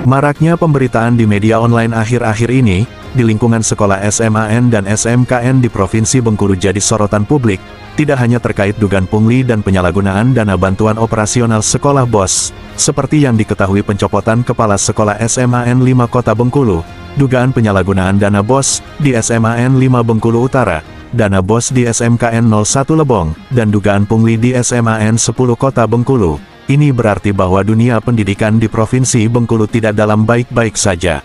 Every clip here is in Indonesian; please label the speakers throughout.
Speaker 1: Maraknya pemberitaan di media online akhir-akhir ini, di lingkungan sekolah SMAN dan SMKN di Provinsi Bengkulu jadi sorotan publik, tidak hanya terkait dugaan pungli dan penyalahgunaan dana bantuan operasional sekolah BOS, seperti yang diketahui pencopotan Kepala Sekolah SMAN 5 Kota Bengkulu, dugaan penyalahgunaan dana BOS di SMAN 5 Bengkulu Utara, dana BOS di SMKN 01 Lebong, dan dugaan pungli di SMAN 10 Kota Bengkulu. Ini berarti bahwa dunia pendidikan di Provinsi Bengkulu tidak dalam baik-baik saja.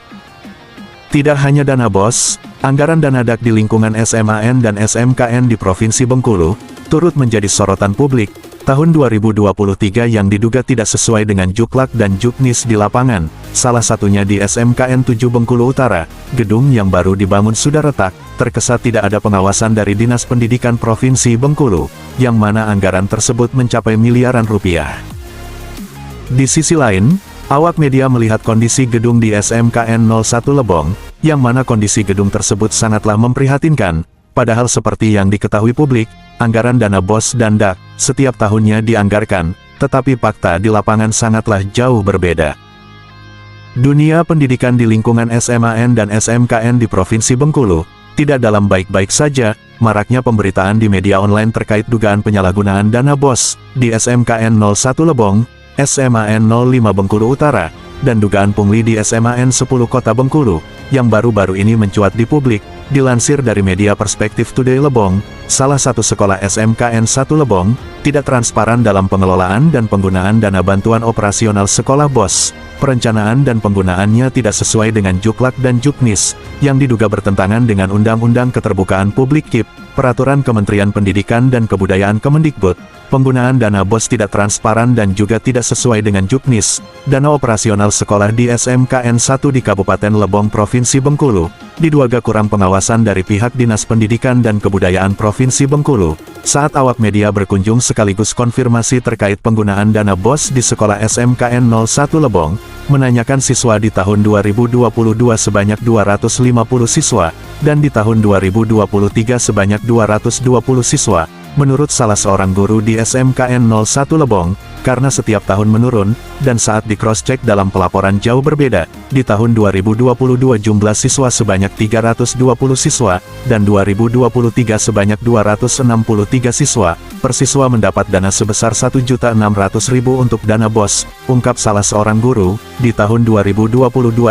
Speaker 1: Tidak hanya dana BOS, anggaran dana DAK di lingkungan SMAN dan SMKN di Provinsi Bengkulu, turut menjadi sorotan publik, tahun 2023 yang diduga tidak sesuai dengan juklak dan juknis di lapangan, salah satunya di SMKN 7 Bengkulu Utara, gedung yang baru dibangun sudah retak, terkesan tidak ada pengawasan dari Dinas Pendidikan Provinsi Bengkulu, yang mana anggaran tersebut mencapai miliaran rupiah. Di sisi lain, awak media melihat kondisi gedung di SMKN 01 Lebong, yang mana kondisi gedung tersebut sangatlah memprihatinkan, padahal seperti yang diketahui publik, anggaran dana BOS dan DAK, setiap tahunnya dianggarkan, tetapi fakta di lapangan sangatlah jauh berbeda. Dunia pendidikan di lingkungan SMAN dan SMKN di Provinsi Bengkulu, tidak dalam baik-baik saja, maraknya pemberitaan di media online terkait dugaan penyalahgunaan dana BOS, di SMKN 01 Lebong, SMAN 05 Bengkulu Utara, dan dugaan pungli di SMAN 10 Kota Bengkulu, yang baru-baru ini mencuat di publik, dilansir dari media Perspektif Today Lebong, salah satu sekolah SMKN 1 Lebong, tidak transparan dalam pengelolaan dan penggunaan dana bantuan operasional sekolah BOS, perencanaan dan penggunaannya tidak sesuai dengan juklak dan juknis, yang diduga bertentangan dengan Undang-Undang Keterbukaan Publik KIP, Peraturan Kementerian Pendidikan dan Kebudayaan Kemendikbud. Penggunaan dana BOS tidak transparan dan juga tidak sesuai dengan juknis, dana operasional sekolah di SMKN 1 di Kabupaten Lebong Provinsi Bengkulu, diduga kurang pengawasan dari pihak Dinas Pendidikan dan Kebudayaan Provinsi Bengkulu. Saat awak media berkunjung sekaligus konfirmasi terkait penggunaan dana BOS di sekolah SMKN 01 Lebong, menanyakan siswa di tahun 2022 sebanyak 250 siswa, dan di tahun 2023 sebanyak 220 siswa. Menurut salah seorang guru di SMKN 01 Lebong, karena setiap tahun menurun, dan saat di cross-check dalam pelaporan jauh berbeda, di tahun 2022 jumlah siswa sebanyak 320 siswa, dan 2023 sebanyak 263 siswa, per siswa mendapat dana sebesar 1.600.000 untuk dana BOS, ungkap salah seorang guru. Di tahun 2022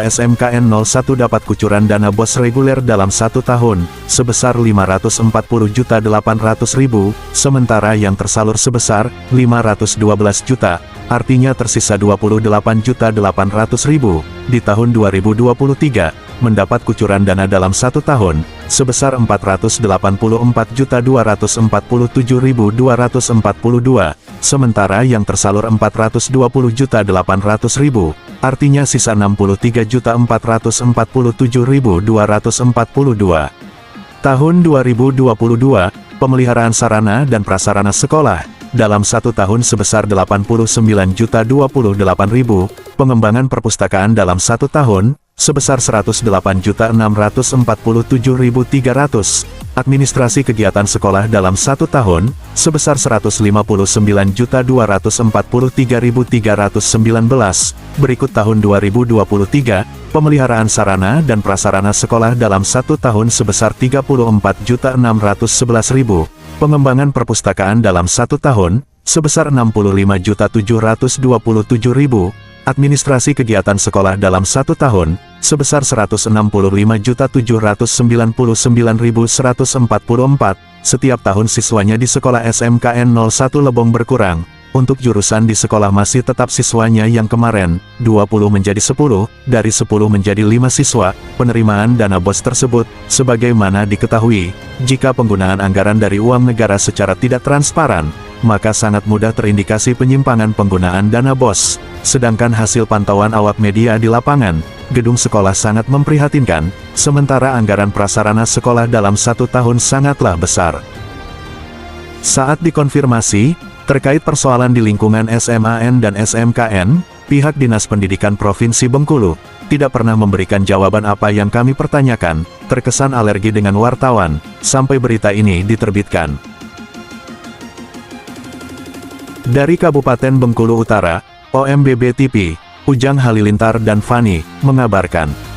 Speaker 1: SMKN 01 dapat kucuran dana BOS reguler dalam satu tahun, sebesar 540.800.000, sementara yang tersalur sebesar 512 juta, artinya tersisa 28.800.000. Di tahun 2023, mendapat kucuran dana dalam satu tahun, sebesar 484.247.242, sementara yang tersalur 420.800.000, artinya sisa 63.447.242. Tahun 2022, pemeliharaan sarana dan prasarana sekolah, dalam satu tahun sebesar 89.028.000, pengembangan perpustakaan dalam satu tahun, sebesar 108.647.300, administrasi kegiatan sekolah dalam satu tahun, sebesar 159.243.319, berikut tahun 2023, pemeliharaan sarana dan prasarana sekolah dalam satu tahun sebesar 34.611.000, pengembangan perpustakaan dalam satu tahun, sebesar 65.727.000, administrasi kegiatan sekolah dalam satu tahun, sebesar 165.799.144, setiap tahun siswanya di sekolah SMKN 01 Lebong berkurang. Untuk jurusan di sekolah masih tetap siswanya yang kemarin, 20 menjadi 10, dari 10 menjadi 5 siswa. Penerimaan dana BOS tersebut, sebagaimana diketahui, jika penggunaan anggaran dari uang negara secara tidak transparan, maka sangat mudah terindikasi penyimpangan penggunaan dana BOS. Sedangkan hasil pantauan awak media di lapangan, gedung sekolah sangat memprihatinkan, sementara anggaran prasarana sekolah dalam satu tahun sangatlah besar. Saat dikonfirmasi, terkait persoalan di lingkungan SMAN dan SMKN, pihak Dinas Pendidikan Provinsi Bengkulu tidak pernah memberikan jawaban apa yang kami pertanyakan, terkesan alergi dengan wartawan, sampai berita ini diterbitkan. Dari Kabupaten Bengkulu Utara, OMBB TV, Ujang Halilintar dan Fani, mengabarkan.